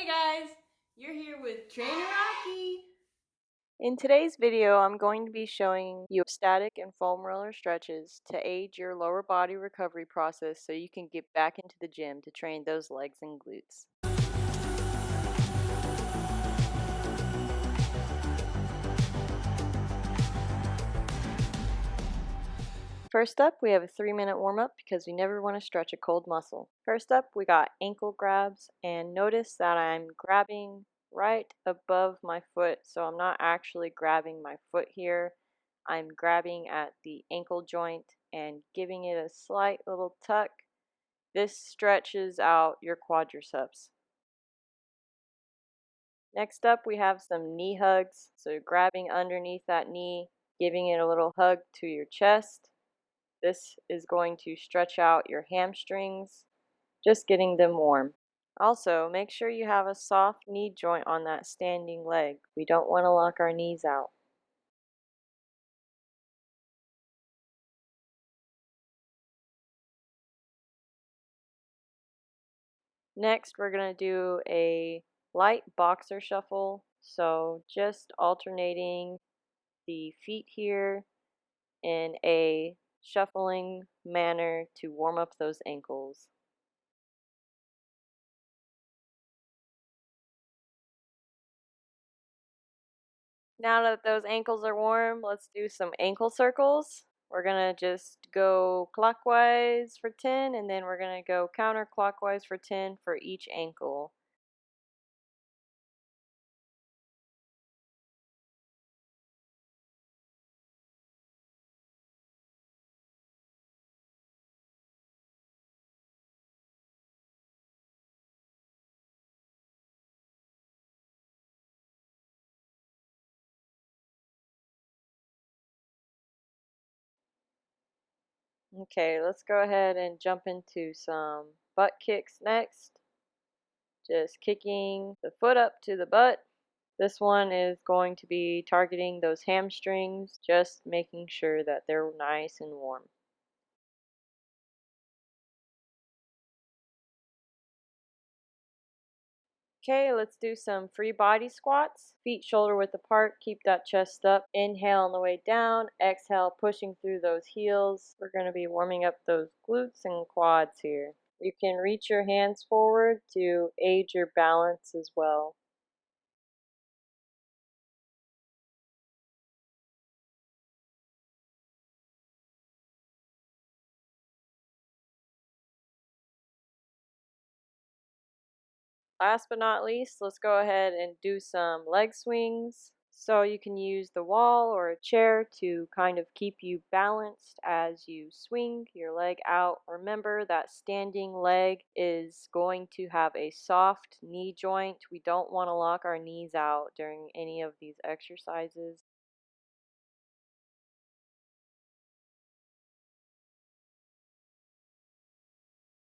Hey guys, you're here with Trainer Rocky. In today's video, I'm going to be showing you static and foam roller stretches to aid your lower body recovery process so you can get back into the gym to train those legs and glutes. First up, we have a 3-minute warm-up because we never want to stretch a cold muscle. First up, we got ankle grabs, and notice that I'm grabbing right above my foot, so I'm not actually grabbing my foot here. I'm grabbing at the ankle joint and giving it a slight little tuck. This stretches out your quadriceps. Next up, we have some knee hugs. So grabbing underneath that knee, giving it a little hug to your chest. This is going to stretch out your hamstrings, just getting them warm. Also, make sure you have a soft knee joint on that standing leg. We don't want to lock our knees out. Next, we're going to do a light boxer shuffle. So just alternating the feet here in a shuffling manner to warm up those ankles. Now that those ankles are warm, let's do some ankle circles. We're going to just go clockwise for 10, and then we're going to go counterclockwise for 10 for each ankle. Okay, let's go ahead and jump into some butt kicks next. Just kicking the foot up to the butt. This one is going to be targeting those hamstrings, just making sure that they're nice and warm. Okay, let's do some free body squats. Feet shoulder width apart, keep that chest up. Inhale on the way down, exhale pushing through those heels. We're going to be warming up those glutes and quads here. You can reach your hands forward to aid your balance as well. Last but not least, let's go ahead and do some leg swings. So you can use the wall or a chair to kind of keep you balanced as you swing your leg out. Remember that standing leg is going to have a soft knee joint. We don't want to lock our knees out during any of these exercises.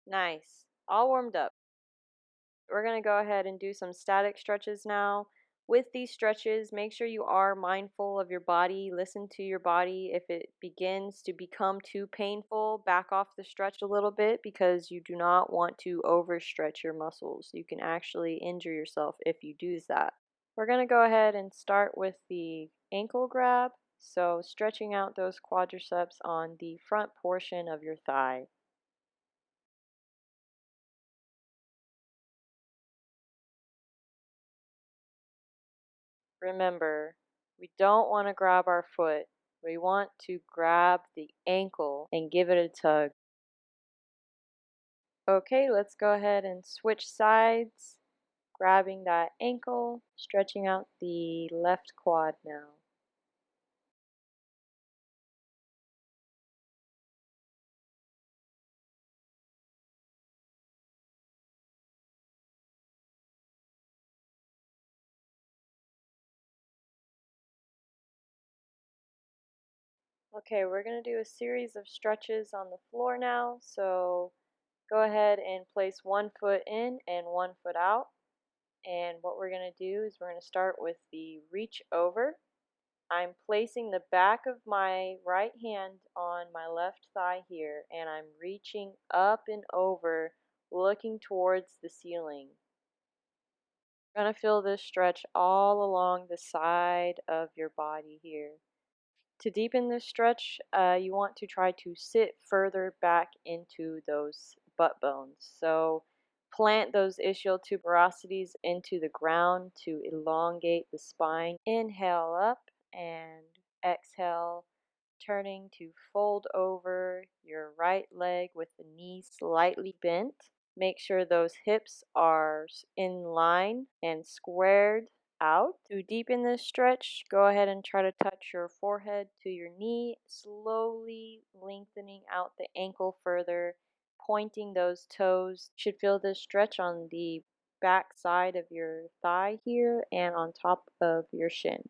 Nice. All warmed up. We're going to go ahead and do some static stretches now. With these stretches, make sure you are mindful of your body. Listen to your body. If it begins to become too painful, back off the stretch a little bit because you do not want to overstretch your muscles. You can actually injure yourself if you do that. We're going to go ahead and start with the ankle grab. So stretching out those quadriceps on the front portion of your thigh. Remember, we don't want to grab our foot. We want to grab the ankle and give it a tug. Okay, let's go ahead and switch sides. Grabbing that ankle, stretching out the left quad now. Okay, we're going to do a series of stretches on the floor now. So go ahead and place one foot in and one foot out. And what we're going to do is we're going to start with the reach over. I'm placing the back of my right hand on my left thigh here, and I'm reaching up and over, looking towards the ceiling. Gonna feel this stretch all along the side of your body here. To deepen this stretch, you want to try to sit further back into those butt bones. So plant those ischial tuberosities into the ground to elongate the spine. Inhale up and exhale, turning to fold over your right leg with the knee slightly bent. Make sure those hips are in line and squared out. To deepen this stretch, go ahead and try to touch your forehead to your knee, slowly lengthening out the ankle further, pointing those toes. You should feel this stretch on the back side of your thigh here and on top of your shin.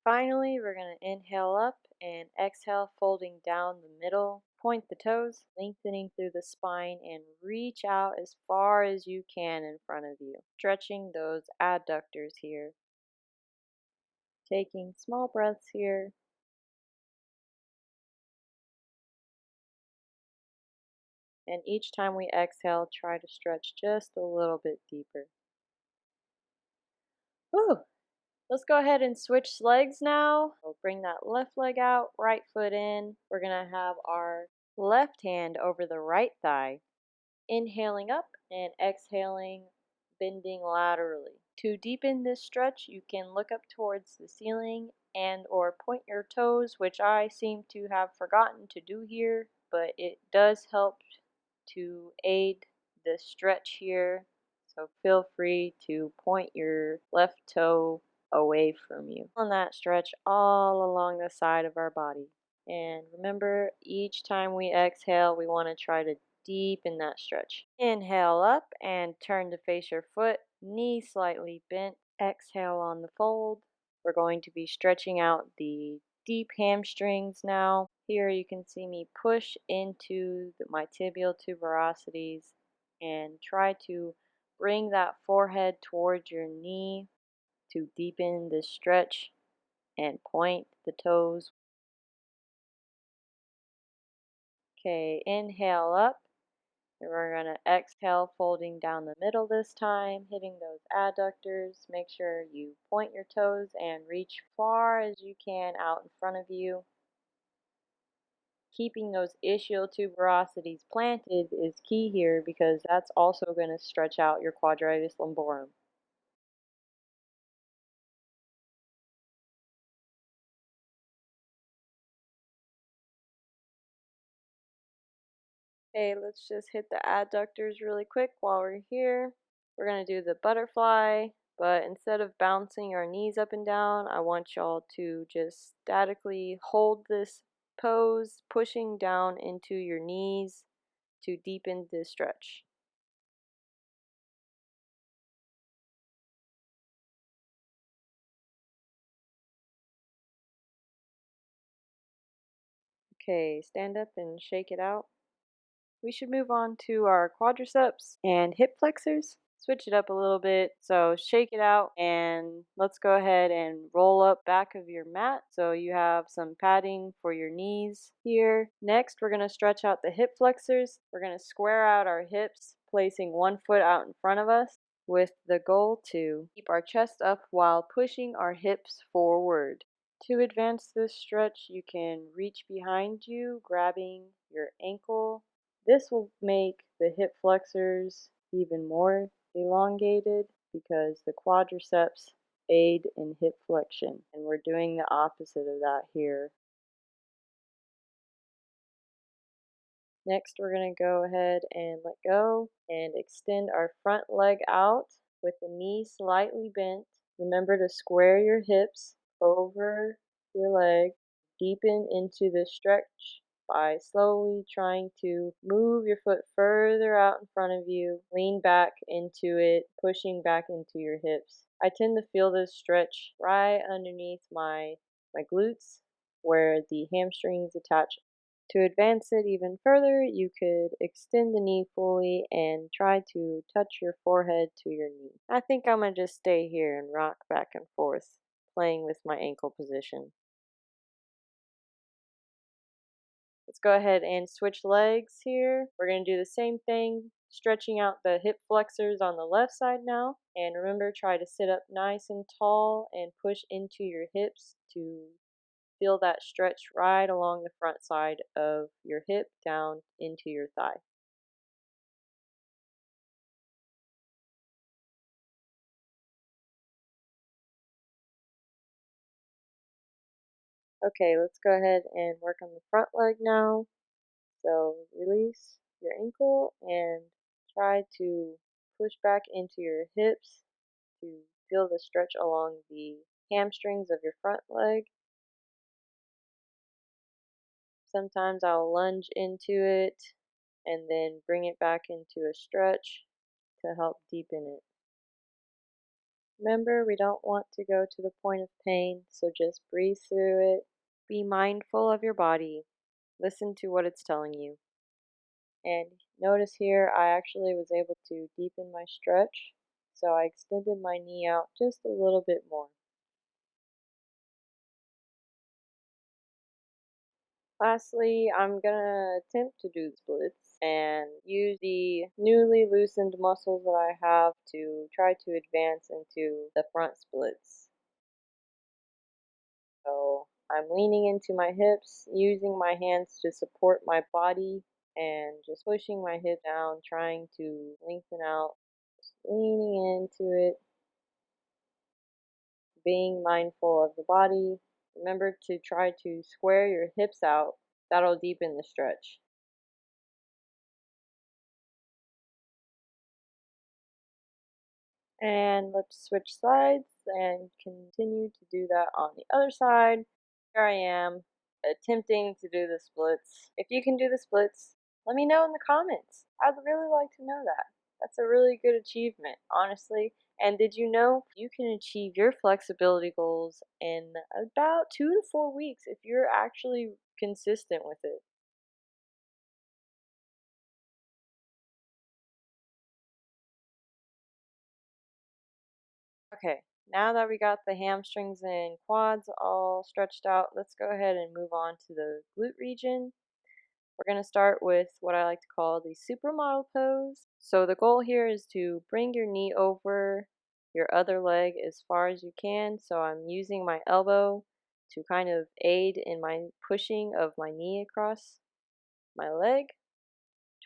Finally, we're going to inhale up and exhale, folding down the middle. Point the toes, lengthening through the spine, and reach out as far as you can in front of you, stretching those adductors here. Taking small breaths here. And each time we exhale, try to stretch just a little bit deeper. Whew. Let's go ahead and switch legs now. We'll bring that left leg out, right foot in. We're going to have our left hand over the right thigh. Inhaling up and exhaling, bending laterally. To deepen this stretch, you can look up towards the ceiling and or point your toes, which I seem to have forgotten to do here, but it does help to aid the stretch here. So feel free to point your left toe away from you. On that stretch all along the side of our body. And remember, each time we exhale, we want to try to deepen that stretch. Inhale up and turn to face your foot, knee slightly bent. Exhale on the fold. We're going to be stretching out the deep hamstrings now. Here you can see me push into my tibial tuberosities and try to bring that forehead towards your knee to deepen the stretch and point the toes. Okay, inhale up. And we're going to exhale, folding down the middle this time, hitting those adductors. Make sure you point your toes and reach far as you can out in front of you. Keeping those ischial tuberosities planted is key here because that's also going to stretch out your quadratus lumborum. Okay, let's just hit the adductors really quick while we're here. We're going to do the butterfly, but instead of bouncing our knees up and down, I want y'all to just statically hold this pose, pushing down into your knees to deepen this stretch. Okay, stand up and shake it out. We should move on to our quadriceps and hip flexors. Switch it up a little bit. So shake it out and let's go ahead and roll up back of your mat so you have some padding for your knees here. Next, we're going to stretch out the hip flexors. We're going to square out our hips, placing one foot out in front of us with the goal to keep our chest up while pushing our hips forward. To advance this stretch, you can reach behind you, grabbing your ankle. This will make the hip flexors even more elongated because the quadriceps aid in hip flexion, and we're doing the opposite of that here. Next, we're going to go ahead and let go and extend our front leg out with the knee slightly bent. Remember to square your hips over your leg. Deepen into the stretch by slowly trying to move your foot further out in front of you. Lean back into it, pushing back into your hips. I tend to feel this stretch right underneath my glutes where the hamstrings attach. To advance it even further, you could extend the knee fully and try to touch your forehead to your knee. I think I'm going to just stay here and rock back and forth, playing with my ankle position. Let's Let's go ahead and switch legs here. We're going to do the same thing, stretching out the hip flexors on the left side now. And remember, try to sit up nice and tall and push into your hips to feel that stretch right along the front side of your hip down into your thigh. Okay, let's go ahead and work on the front leg now. So release your ankle and try to push back into your hips to feel the stretch along the hamstrings of your front leg. Sometimes I'll lunge into it and then bring it back into a stretch to help deepen it. Remember, we don't want to go to the point of pain, so just breathe through it. Be mindful of your body. Listen to what it's telling you. And notice here, I actually was able to deepen my stretch, so I extended my knee out just a little bit more. Lastly, I'm gonna attempt to do splits and use the newly loosened muscles that I have to try to advance into the front splits. So I'm leaning into my hips, using my hands to support my body, and just pushing my hip down, trying to lengthen out, just leaning into it, being mindful of the body. Remember to try to square your hips out. That'll deepen the stretch. And let's switch sides and continue to do that on the other side. Here I am attempting to do the splits. If you can do the splits, let me know in the comments. I'd really like to know that. That's a really good achievement, honestly. And did you know you can achieve your flexibility goals in about 2 to 4 weeks if you're actually consistent with it? Okay, now that we got the hamstrings and quads all stretched out, let's go ahead and move on to the glute region. We're going to start with what I like to call the supermodel pose. So the goal here is to bring your knee over your other leg as far as you can. So I'm using my elbow to kind of aid in my pushing of my knee across my leg,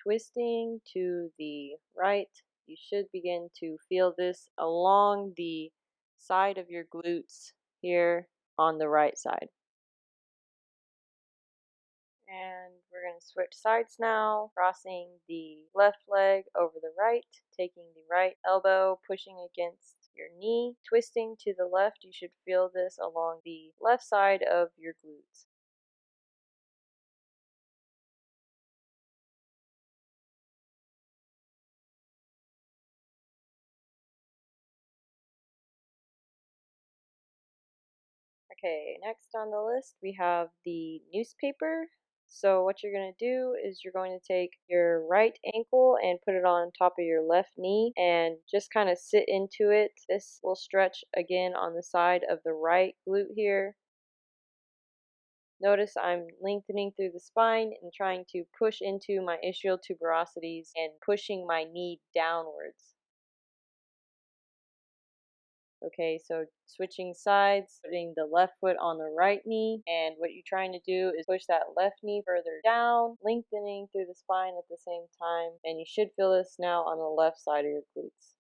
twisting to the right. You should begin to feel this along the side of your glutes here on the right side. And we're going to switch sides now, crossing the left leg over the right, taking the right elbow, pushing against your knee, twisting to the left. You should feel this along the left side of your glutes. Okay, next on the list we have the newspaper. So what you're going to do is you're going to take your right ankle and put it on top of your left knee and just kind of sit into it. This will stretch again on the side of the right glute here. Notice I'm lengthening through the spine and trying to push into my ischial tuberosities and pushing my knee downwards. Okay, so switching sides, putting the left foot on the right knee, and what you're trying to do is push that left knee further down, lengthening through the spine at the same time, and you should feel this now on the left side of your glutes.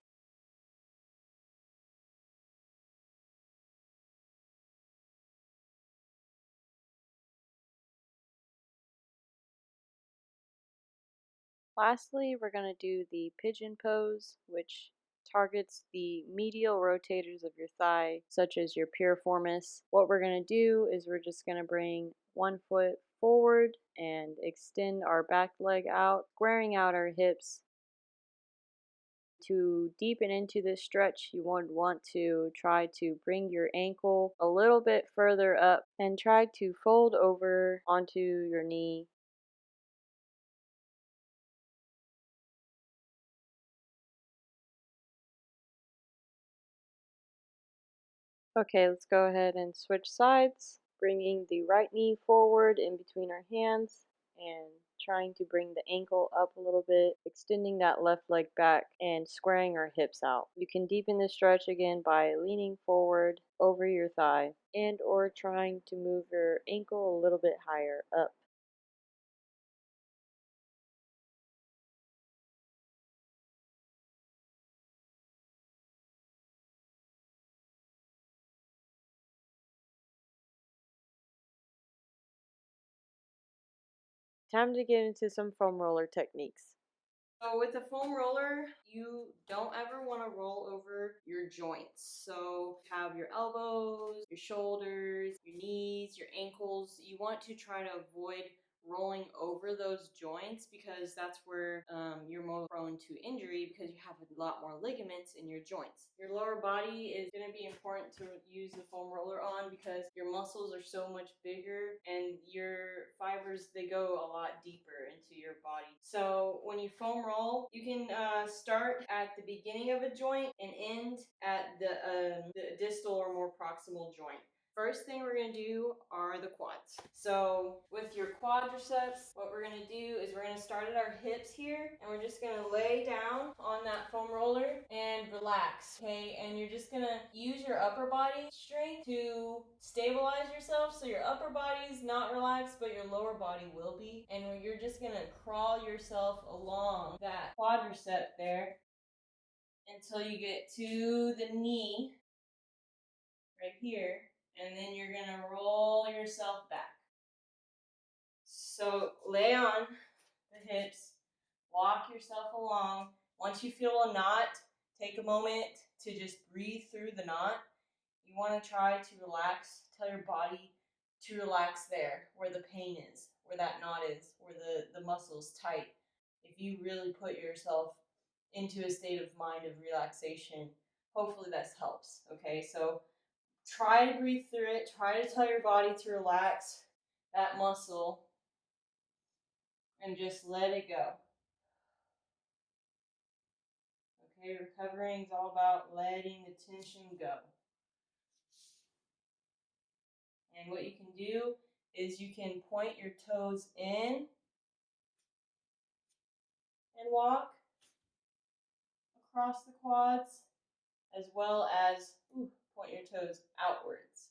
Lastly, we're going to do the pigeon pose, which targets the medial rotators of your thigh, such as your piriformis. What we're going to do is we're just going to bring one foot forward and extend our back leg out, squaring out our hips. To deepen into this stretch, you would want to try to bring your ankle a little bit further up and try to fold over onto your knee. Okay, let's go ahead and switch sides, bringing the right knee forward in between our hands and trying to bring the ankle up a little bit, extending that left leg back and squaring our hips out. You can deepen the stretch again by leaning forward over your thigh and or trying to move your ankle a little bit higher up. Time to get into some foam roller techniques. So with the foam roller, you don't ever want to roll over your joints. So have your elbows, your shoulders, your knees, your ankles. You want to try to avoid rolling over those joints because that's where you're more prone to injury because you have a lot more ligaments in your joints. Your lower body is going to be important to use the foam roller on because your muscles are so much bigger and your fibers, they go a lot deeper into your body. So when you foam roll, you can start at the beginning of a joint and end at the distal or more proximal joint. First thing we're going to do are the quads. So with your quadriceps, what we're going to do is we're going to start at our hips here, and we're just going to lay down on that foam roller and relax, okay? And you're just going to use your upper body strength to stabilize yourself so your upper body is not relaxed, but your lower body will be. And you're just going to crawl yourself along that quadricep there until you get to the knee right here, and then you're going to roll yourself back. So lay on the hips, walk yourself along. Once you feel a knot, take a moment to just breathe through the knot. You want to try to relax, tell your body to relax there where the pain is, where that knot is, where the muscle's tight. If you really put yourself into a state of mind of relaxation, hopefully this helps, okay? So try to breathe through it. Try to tell your body to relax that muscle and just let it go. Okay, recovering is all about letting the tension go. And what you can do is you can point your toes in and walk across the quads, as well as point your toes outwards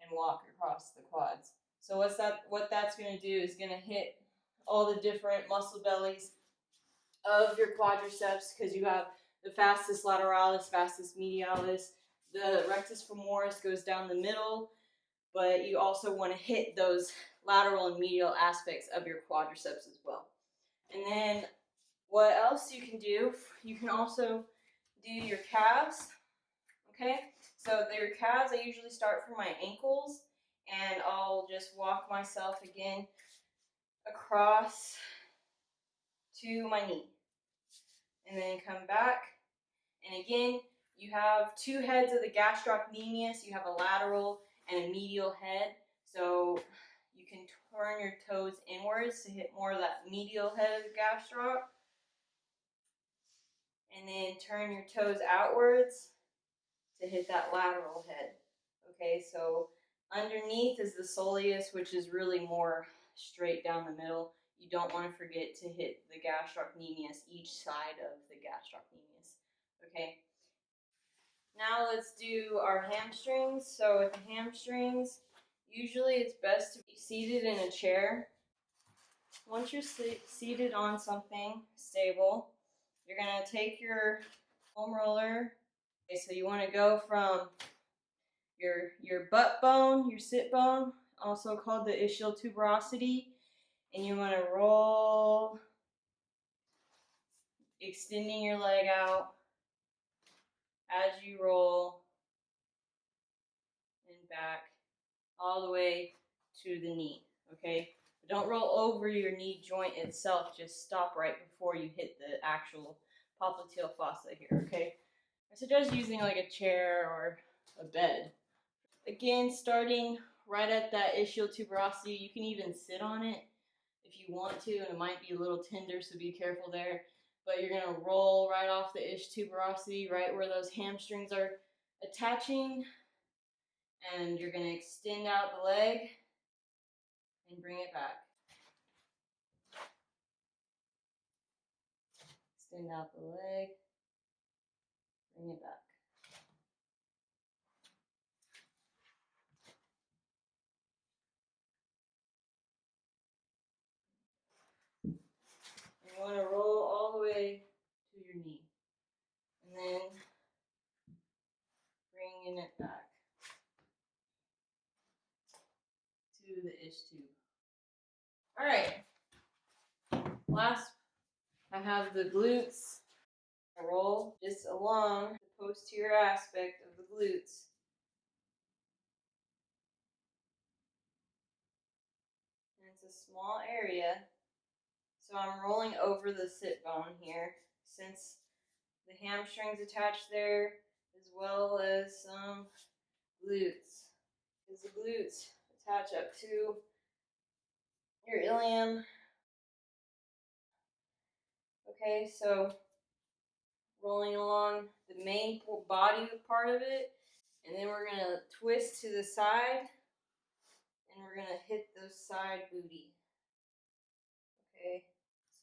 and walk across the quads. So what that's going to do is going to hit all the different muscle bellies of your quadriceps because you have the vastus lateralis, vastus medialis. The rectus femoris goes down the middle, but you also want to hit those lateral and medial aspects of your quadriceps as well. And then what else you can do, you can also do your calves, okay? So your calves, I usually start from my ankles, and I'll just walk myself again across to my knee. And then come back. And again, you have two heads of the gastrocnemius. You have a lateral and a medial head. So you can turn your toes inwards to hit more of that medial head of the gastroc. And then turn your toes outwards to hit that lateral head. Okay, so underneath is the soleus, which is really more straight down the middle. You don't want to forget to hit the gastrocnemius, each side of the gastrocnemius. Okay, now let's do our hamstrings. So with the hamstrings, usually it's best to be seated in a chair. Once you're seated on something stable, you're going to take your foam roller. Okay, so you want to go from your butt bone, your sit bone, also called the ischial tuberosity, and you want to roll, extending your leg out as you roll and back all the way to the knee, okay? But don't roll over your knee joint itself, just stop right before you hit the actual popliteal fossa here, okay? I suggest using like a chair or a bed. Again, starting right at that ischial tuberosity, you can even sit on it if you want to, and it might be a little tender, so be careful there. But you're going to roll right off the ischial tuberosity, right where those hamstrings are attaching, and you're going to extend out the leg and bring it back. Extend out the leg. Bring it back. You want to roll all the way to your knee. And then bringing it back to the ish tube. All right. Last, I have the glutes. I roll just along the posterior aspect of the glutes. And it's a small area. So I'm rolling over the sit bone here since the hamstrings attached there as well as some glutes. Because the glutes attach up to your ilium. Okay, so rolling along the main body part of it, and then we're gonna twist to the side, and we're gonna hit the side booty. Okay,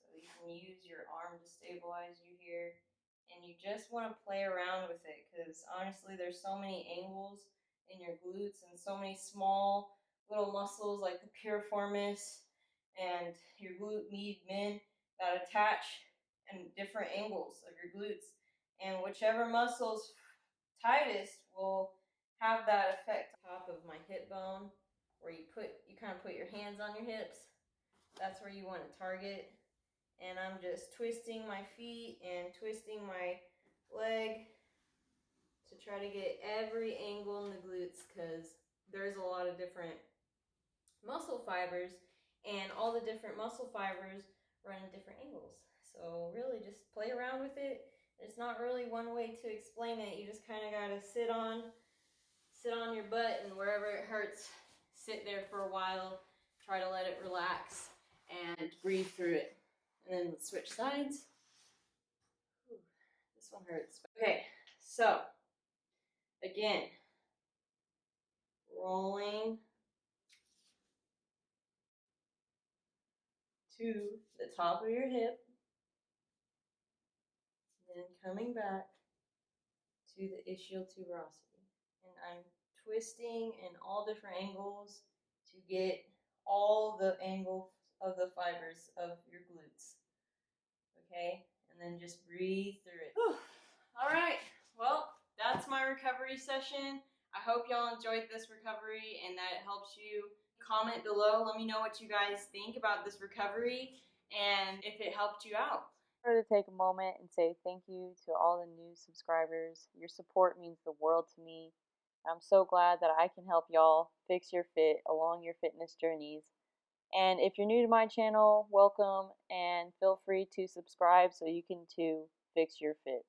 so you can use your arm to stabilize you here, and you just want to play around with it because honestly, there's so many angles in your glutes and so many small little muscles like the piriformis and your glute med that attach in different angles of your glutes, and whichever muscles tightest will have that effect. Top of my hip bone, where you kind of put your hands on your hips. That's where you want to target. And I'm just twisting my feet and twisting my leg to try to get every angle in the glutes because there's a lot of different muscle fibers, and all the different muscle fibers run in different angles. So really just play around with it. There's not really one way to explain it. You just kind of got to sit on your butt, and wherever it hurts, sit there for a while, try to let it relax and breathe through it. And then switch sides. Ooh, this one hurts. Okay, so again, rolling to the top of your hip, then coming back to the ischial tuberosity. And I'm twisting in all different angles to get all the angles of the fibers of your glutes. Okay, and then just breathe through it. Whew. All right, well, that's my recovery session. I hope y'all enjoyed this recovery and that it helps you. Comment below, let me know what you guys think about this recovery and if it helped you out. I wanted to take a moment and say thank you to all the new subscribers. Your support means the world to me. I'm so glad that I can help y'all fix your fit along your fitness journeys. And if you're new to my channel, welcome, and feel free to subscribe so you can too fix your fit.